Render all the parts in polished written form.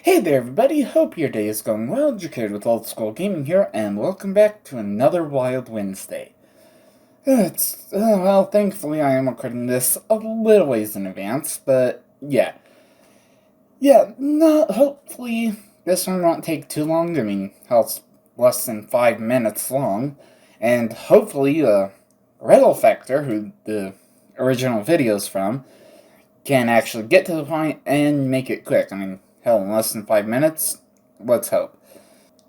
Hey there everybody, hope your day is going well. Raticate with Old School Gaming here, and welcome back to another Wild Wednesday. Well, thankfully I am recording this a little ways in advance, but yeah. Hopefully this one won't take too long. I mean, hell, it's less than 5 minutes long, and hopefully, RetelFactor, who the original video's from, can actually get to the point and make it quick. I mean, hell, in less than 5 minutes? Let's hope.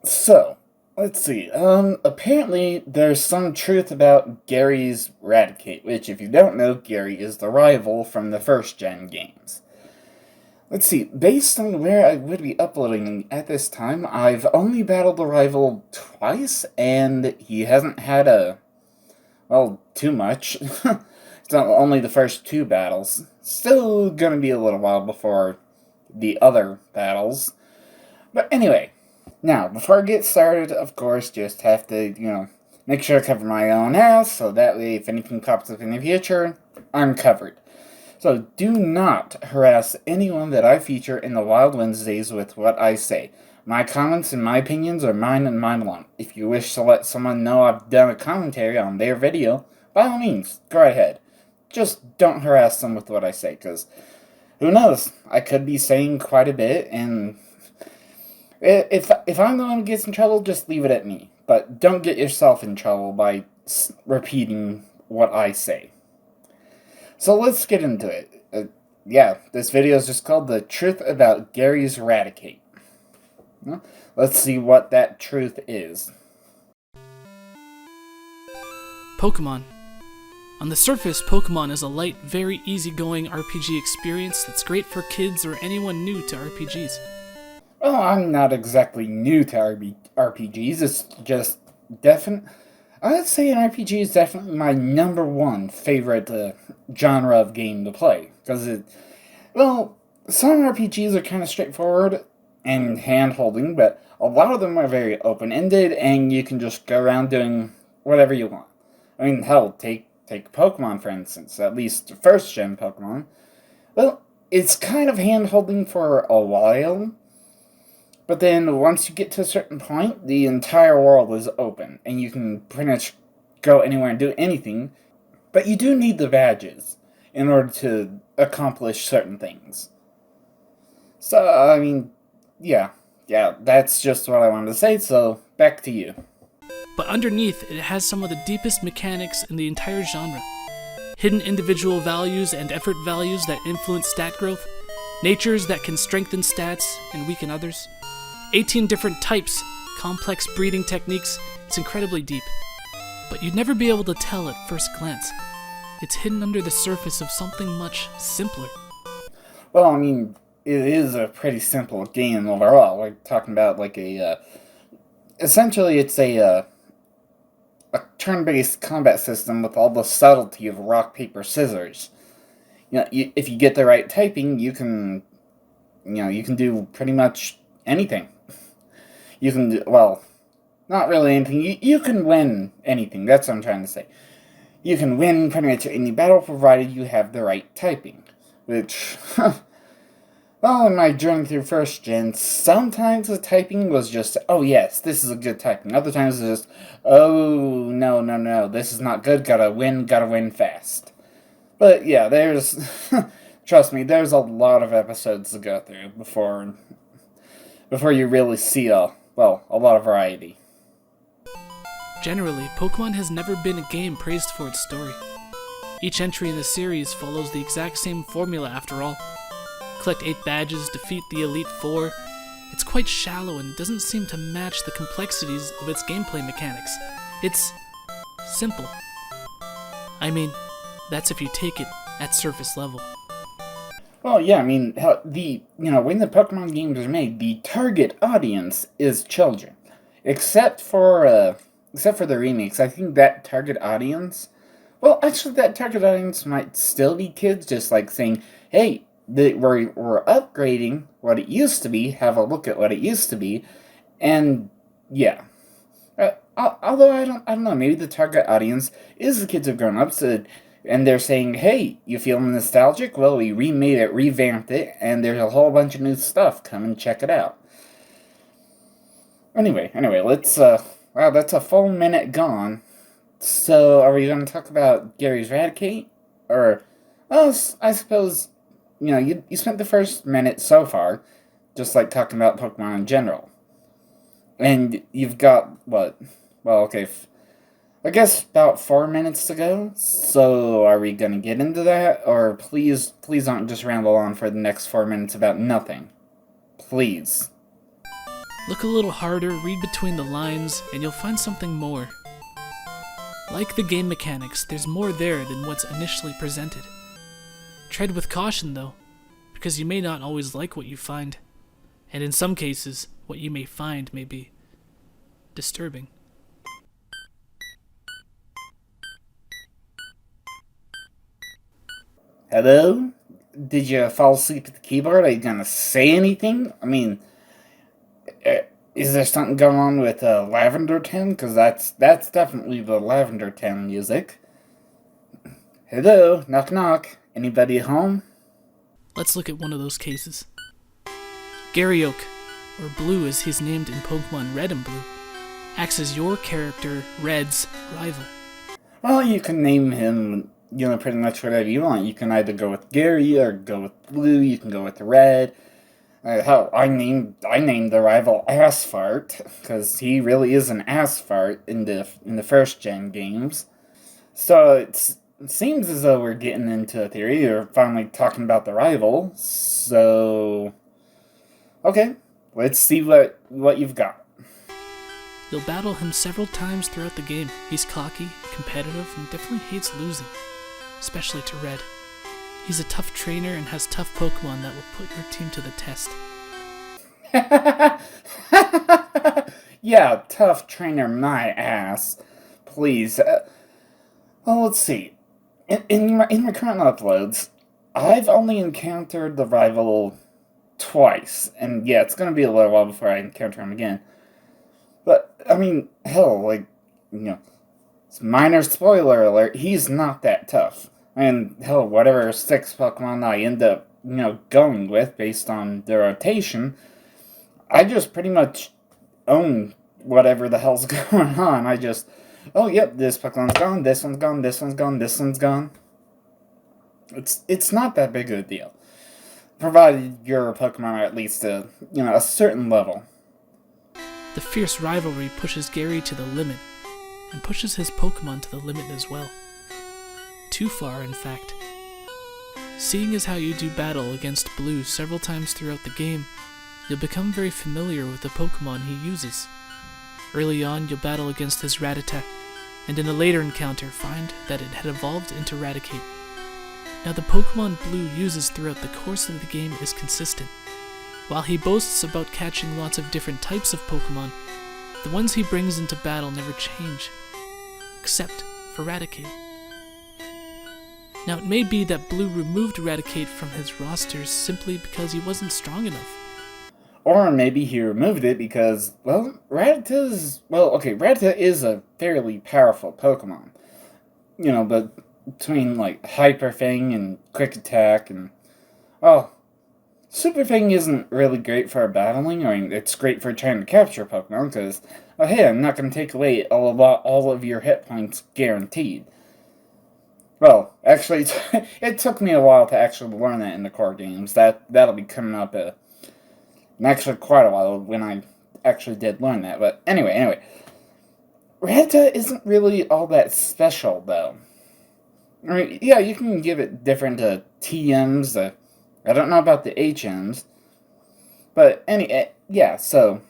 So, let's see. Apparently there's some truth about Gary's Raticate, which, if you don't know, Gary is the rival from the First Gen games. Let's see, based on where I would be uploading at this time, I've only battled the rival twice, and he hasn't had too much. It's not only the first two battles. Still gonna be a little while before the other battles. But anyway, now, before I get started, of course, just have to, make sure I cover my own ass, so that way if anything pops up in the future, I'm covered. So do not harass anyone that I feature in the Wild Wednesdays with what I say. My comments and my opinions are mine and mine alone. If you wish to let someone know I've done a commentary on their video, by all means, go ahead. Just don't harass them with what I say, because who knows? I could be saying quite a bit, and if I'm the one who gets in trouble, just leave it at me. But don't get yourself in trouble by repeating what I say. So let's get into it. This video is just called The Truth About Gary's Raticate. Let's see what that truth is. Pokemon. On the surface, Pokemon is a light, very easygoing RPG experience that's great for kids or anyone new to RPGs. Well, I'm not exactly new to RPGs, it's just I'd say an RPG is definitely my number one favorite genre of game to play. Because some RPGs are kind of straightforward and hand-holding, but a lot of them are very open-ended, and you can just go around doing whatever you want. I mean, hell, take Pokemon, for instance, at least First Gen Pokemon. Well, it's kind of hand-holding for a while, but then once you get to a certain point, the entire world is open, and you can pretty much go anywhere and do anything, but you do need the badges in order to accomplish certain things. So, I mean, yeah, that's just what I wanted to say, so back to you. But underneath, it has some of the deepest mechanics in the entire genre. Hidden individual values and effort values that influence stat growth, natures that can strengthen stats and weaken others, 18 different types, complex breeding techniques. It's incredibly deep. But you'd never be able to tell at first glance. It's hidden under the surface of something much simpler. Well, I mean, it is a pretty simple game overall. We're talking about essentially it's a turn-based combat system with all the subtlety of rock, paper, scissors. If you get the right typing, you can do pretty much anything. You can do, not really anything. You can win anything. That's what I'm trying to say. You can win pretty much any battle provided you have the right typing. Which, in my journey through First Gen, sometimes the typing was just, oh yes, this is a good typing. Other times it's just, oh, no, this is not good, gotta win fast. But yeah, trust me, there's a lot of episodes to go through before you really see a lot of variety. Generally, Pokemon has never been a game praised for its story. Each entry in the series follows the exact same formula after all. Collect 8 badges, defeat the Elite Four. It's quite shallow and doesn't seem to match the complexities of its gameplay mechanics. It's simple. I mean, that's if you take it at surface level. Well, yeah, I mean, when the Pokemon games are made, the target audience is children. Except for the remakes, I think that target audience might still be kids, just like saying, hey, we're upgrading what it used to be, have a look at what it used to be, and yeah. Although I don't know, maybe the target audience is the kids who've grown up, so And they're saying, hey, you feeling nostalgic? Well, we remade it, revamped it, and there's a whole bunch of new stuff. Come and check it out. Anyway, let's, wow, that's a full minute gone. So, are we going to talk about Gary's Raticate? Or, well, I suppose, you spent the first minute so far just like talking about Pokemon in general. And you've got, what? Well, okay, I guess about 4 minutes to go. So, are we going to get into that? Or please don't just ramble on for the next 4 minutes about nothing. Please. Look a little harder, read between the lines, and you'll find something more. Like the game mechanics, there's more there than what's initially presented. Tread with caution, though, because you may not always like what you find. And in some cases, what you may find may be disturbing. Hello? Did you fall asleep at the keyboard? Are you gonna say anything? I mean, is there something going on with Lavender Town? Because that's definitely the Lavender Town music. Hello? Knock knock. Anybody home? Let's look at one of those cases. Garyoke, or Blue as he's named in Pokemon Red and Blue, acts as your character, Red's, rival. Well, you can name him, pretty much whatever you want. You can either go with Gary or go with Blue. You can go with Red. Hell, I named the rival Assfart because he really is an Assfart in the first gen games. So it seems as though we're getting into a theory or finally talking about the rival. So okay, let's see what you've got. You'll battle him several times throughout the game. He's cocky, competitive, and definitely hates losing, especially to Red. He's a tough trainer and has tough Pokemon that will put your team to the test. Yeah, tough trainer my ass. Please. Well, let's see. In my current uploads, I've only encountered the rival twice. And yeah, it's going to be a little while before I encounter him again. But, I mean, hell, it's minor spoiler alert, he's not that tough. And hell, whatever 6 Pokemon I end up, going with based on their rotation, I just pretty much own whatever the hell's going on. I just, oh yep, this Pokemon's gone, this one's gone, this one's gone, this one's gone. It's not that big of a deal, provided your Pokemon are at least a certain level. The fierce rivalry pushes Gary to the limit, and pushes his Pokemon to the limit as well. Too far, in fact. Seeing as how you do battle against Blue several times throughout the game, you'll become very familiar with the Pokemon he uses. Early on, you'll battle against his Raticate, and in a later encounter find that it had evolved into Raticate. Now the Pokemon Blue uses throughout the course of the game is consistent. While he boasts about catching lots of different types of Pokemon, the ones he brings into battle never change, except for Raticate. Now it may be that Blue removed Raticate from his rosters simply because he wasn't strong enough. Or maybe he removed it because, Raticate is a fairly powerful Pokemon. But between, Hyper Fang and Quick Attack and, Super Fang isn't really great for battling. I mean, it's great for trying to capture Pokemon because, hey, I'm not going to take away all of your hit points guaranteed. Well, actually, it took me a while to actually learn that in the core games. That'll be coming up actually quite a while when I actually did learn that. But anyway, Rattata isn't really all that special, though. I mean, yeah, you can give it different TMs. I don't know about the HMs. But so...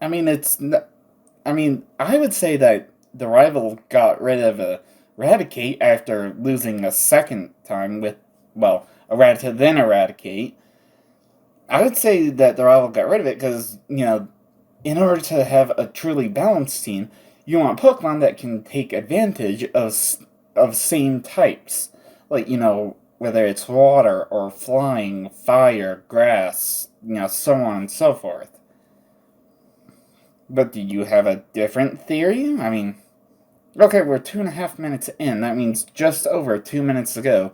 I mean, I would say that the rival got rid of Raticate after losing a second time with, a Rattata then Eradicate. I would say that the rival got rid of it because, in order to have a truly balanced team, you want Pokemon that can take advantage of same types. Whether it's water or flying, fire, grass, so on and so forth. But do you have a different theory? I mean, Okay, we're 2.5 minutes in. That means just over 2 minutes ago.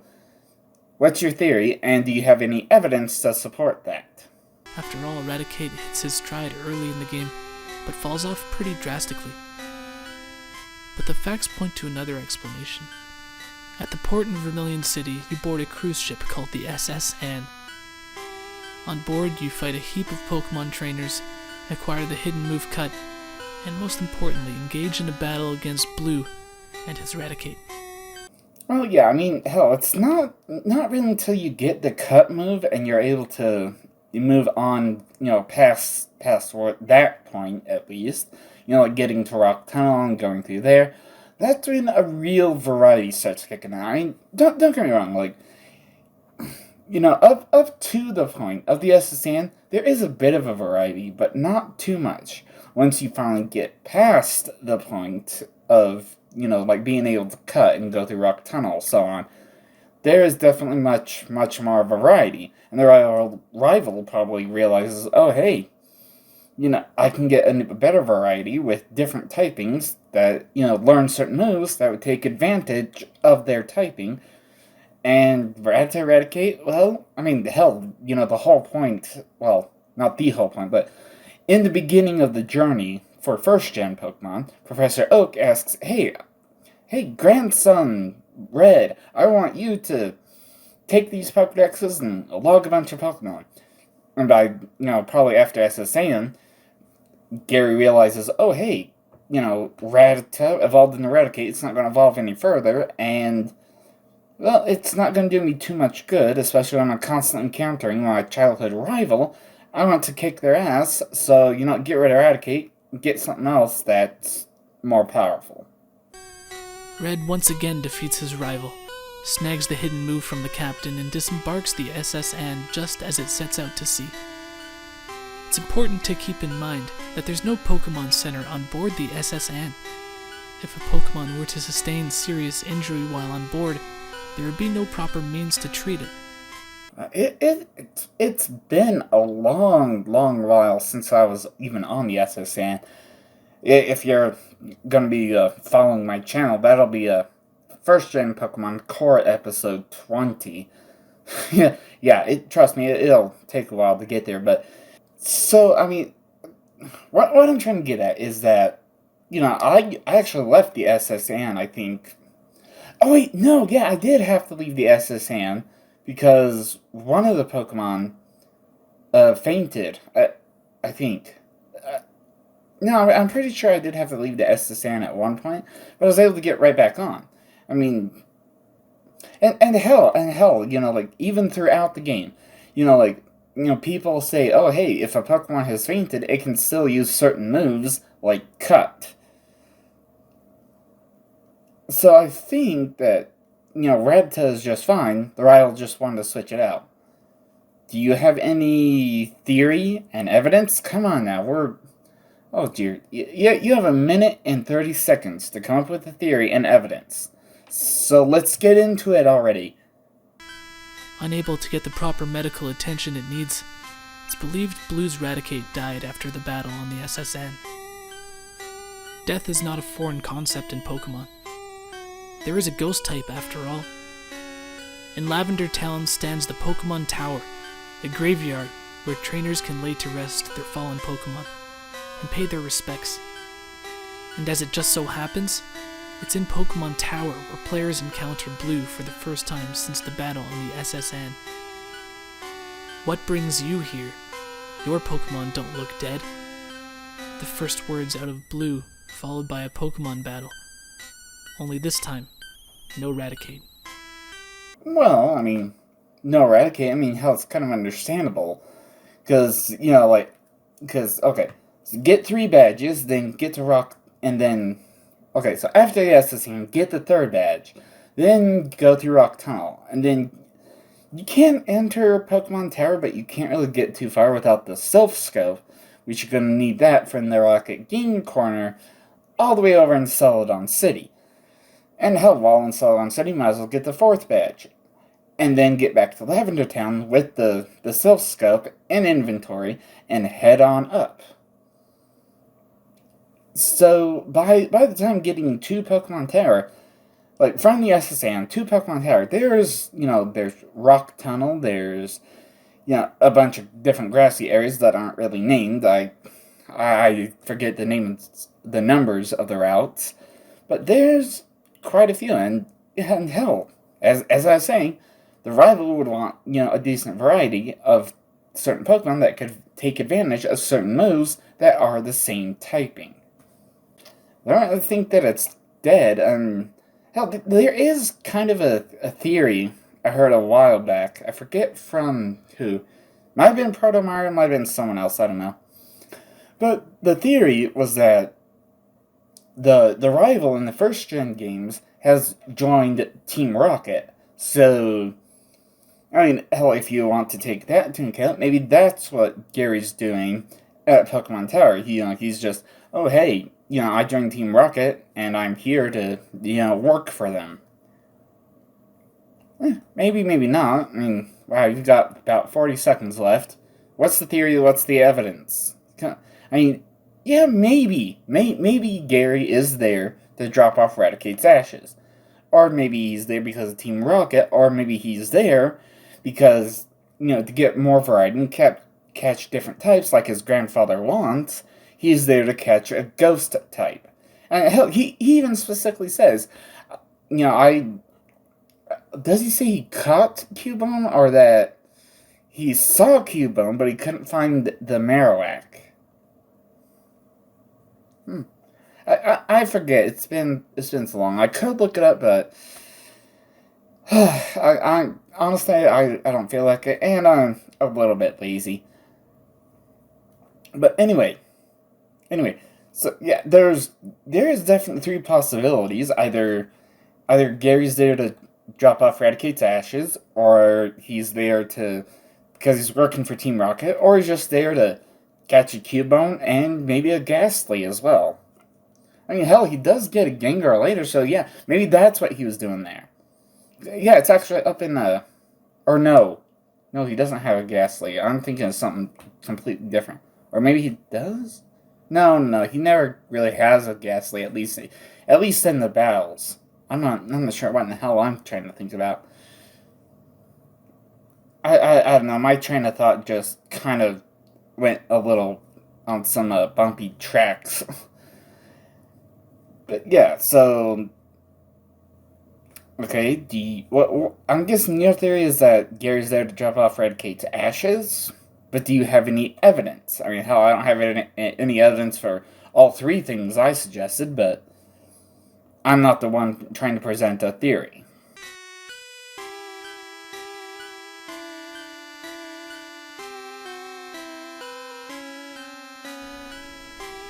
What's your theory, and do you have any evidence to support that? After all, Raticate hits his stride early in the game, but falls off pretty drastically. But the facts point to another explanation. At the port in Vermilion City, you board a cruise ship called the SS Anne. On board, you fight a heap of Pokemon trainers, acquire the hidden move cut, and most importantly, engage in a battle against Blue and his Raticate. Well, yeah, I mean, hell, it's not really until you get the cut move and you're able to move on, past that point at least, like getting to Rock Tunnel and going through there. That's when a real variety starts kicking in. I mean, don't get me wrong, like, up to the point of the SSN, there is a bit of a variety, but not too much. Once you finally get past the point of, like being able to cut and go through Rock Tunnel, so on, there is definitely much more variety. And the rival probably realizes, oh, hey, I can get a better variety with different typings that, learn certain moves that would take advantage of their typing. And Raticate, well, I mean, hell, the whole point, well, not the whole point, but in the beginning of the journey for First Gen Pokemon, Professor Oak asks, hey, grandson Red, I want you to take these Pokedexes and log a bunch of Pokemon. And by, probably after SSN, Gary realizes, oh, hey, Rattata evolved into Raticate, it's not going to evolve any further, and, well, it's not going to do me too much good, especially when I'm constantly encountering my childhood rival. I want to kick their ass, so, get rid of Raticate, get something else that's more powerful. Red once again defeats his rival, snags the hidden move from the captain, and disembarks the SS Anne just as it sets out to sea. It's important to keep in mind that there's no Pokemon Center on board the SS Anne. If a Pokemon were to sustain serious injury while on board, there would be no proper means to treat it. It's been a long while since I was even on the SSN. If you're going to be following my channel, that'll be a First Gen Pokemon Core episode 20. yeah, trust me, it'll take a while to get there, but so, I mean, what I'm trying to get at is that, I actually left the SSN, I think. Oh, wait, no, yeah, I did have to leave the SSN because one of the Pokemon fainted, I think. No, I'm pretty sure I did have to leave the SSN at one point, but I was able to get right back on. I mean, and hell, like, even throughout the game, people say, oh, hey, if a Pokemon has fainted, it can still use certain moves, like Cut. So I think that, Rattata is just fine. The rival just wanted to switch it out. Do you have any theory and evidence? Come on now, oh dear. You have 1 minute and 30 seconds to come up with a theory and evidence. So let's get into it already. Unable to get the proper medical attention it needs, it's believed Blue's Raticate died after the battle on the SSN. Death is not a foreign concept in Pokemon. There is a ghost type after all. In Lavender Town stands the Pokemon Tower, a graveyard where trainers can lay to rest their fallen Pokemon and pay their respects. And as it just so happens, it's in Pokemon Tower where players encounter Blue for the first time since the battle on the SSN. What brings you here? Your Pokemon don't look dead. The first words out of Blue, followed by a Pokemon battle. Only this time, no Raticate. Well, I mean, no Raticate, I mean, hell, it's kind of understandable. Because, okay, so get 3 badges, then get to Rock, and then, okay, so after the SSN, get the 3rd badge, then go through Rock Tunnel, and then you can enter Pokemon Tower, but you can't really get too far without the Self-Scope, which you're going to need that from the Rocket Game Corner all the way over in Celadon City. And hell, while in Celadon City, might as well get the 4th badge. And then get back to Lavender Town with the Self-Scope and inventory and head on up. So by the time getting to Pokemon Tower, like from the SSAM to Pokemon Tower, there's Rock Tunnel, there's a bunch of different grassy areas that aren't really named. I forget the numbers of the routes, but there's quite a few, and hell, as I was saying, the rival would want a decent variety of certain Pokemon that could take advantage of certain moves that are the same typing. I don't think that it's dead. Hell, there is kind of a theory I heard a while back. I forget from who. Might have been Proto Mario, might have been someone else, I don't know. But the theory was that the rival in the first gen games has joined Team Rocket. So, I mean, hell, if you want to take that into account, maybe that's what Gary's doing at Pokemon Tower. He's just, oh hey, I joined Team Rocket and I'm here to work for them. Maybe not. I mean, wow, you've got about 40 seconds left. What's the theory? What's the evidence? I mean, yeah, maybe Gary is there to drop off Raticate's ashes. Or maybe he's there because of Team Rocket, or maybe he's there because, to get more variety and catch different types like his grandfather wants. He's there to catch a ghost type. And hell, he even specifically says, does he say he caught Cubone, or that he saw Cubone, but he couldn't find the Marowak? I forget. It's been so long. I could look it up, but I honestly I don't feel like it, and I'm a little bit lazy. But anyway, so yeah, there is definitely three possibilities. Either Gary's there to drop off Raticate's ashes, or he's there because he's working for Team Rocket, or he's just there to catch a Cubone and maybe a Ghastly as well. I mean, hell, he does get a Gengar later, so yeah, maybe that's what he was doing there. Yeah, it's actually up in or no, he doesn't have a Ghastly. I'm thinking of something completely different, or maybe he does. No, he never really has a Ghastly. At least in the battles. I'm not sure what in the hell I'm trying to think about. I don't know. My train of thought just kind of went a little on some bumpy tracks. But yeah, so okay. I'm guessing your theory is that Gary's there to drop off Raticate's ashes. But do you have any evidence? I mean, hell, I don't have any evidence for all three things I suggested, but I'm not the one trying to present a theory.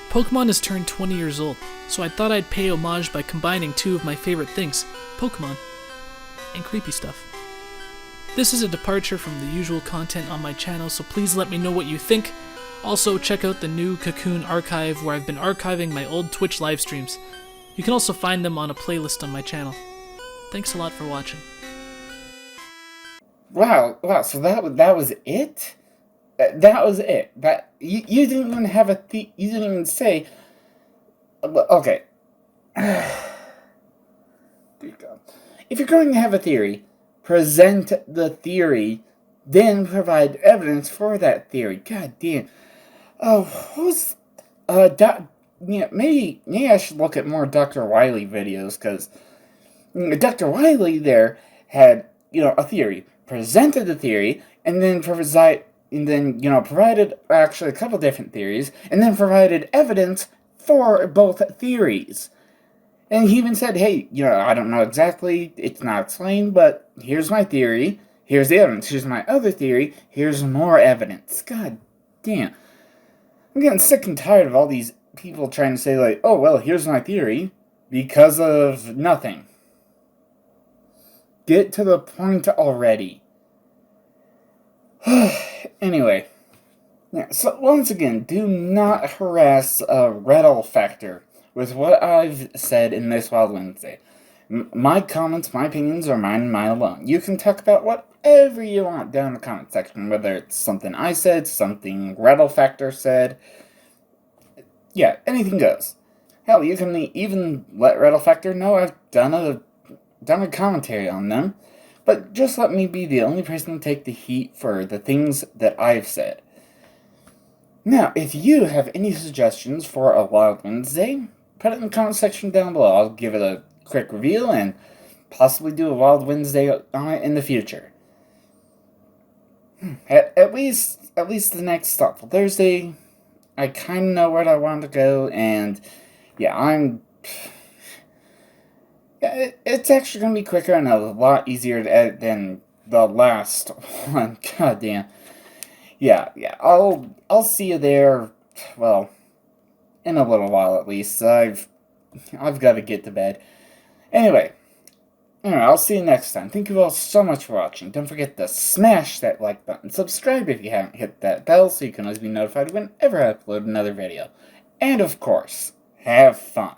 Pokemon has turned 20 years old, so I thought I'd pay homage by combining two of my favorite things, Pokemon and creepy stuff. This is a departure from the usual content on my channel, so please let me know what you think. Also, check out the new Cocoon archive where I've been archiving my old Twitch live streams. You can also find them on a playlist on my channel. Thanks a lot for watching. Wow, so that was it? That was it. That you didn't even have you didn't even say. Okay. If you're going to have a theory, present the theory, then provide evidence for that theory. God damn. Oh, who's maybe I should look at more Dr. Wily videos, because Dr. Wily there had a theory, presented the theory, and then provided actually a couple different theories, and then provided evidence for both theories. And he even said, hey, I don't know exactly, it's not explained, but here's my theory, here's the evidence, here's my other theory, here's more evidence. God damn. I'm getting sick and tired of all these people trying to say, like, oh, well, here's my theory, because of nothing. Get to the point already. Anyway. Yeah, so once again, do not harass RetelFactor with what I've said in this Wild Wednesday. My comments, my opinions are mine and mine alone. You can talk about whatever you want down in the comment section, whether it's something I said, something RetelFactor said. Yeah, anything goes. Hell, you can even let RetelFactor know I've done a commentary on them, but just let me be the only person to take the heat for the things that I've said. Now, if you have any suggestions for a Wild Wednesday, put it in the comment section down below. I'll give it a quick review and possibly do a Wild Wednesday on it in the future. At least the next Thoughtful Thursday, I kind of know where I want to go, and yeah, it's actually going to be quicker and a lot easier to edit than the last one. God damn. Yeah, I'll see you there, well, in a little while at least. I've got to get to bed. Anyway, I'll see you next time. Thank you all so much for watching. Don't forget to smash that like button. Subscribe if you haven't hit that bell so you can always be notified whenever I upload another video. And of course, have fun.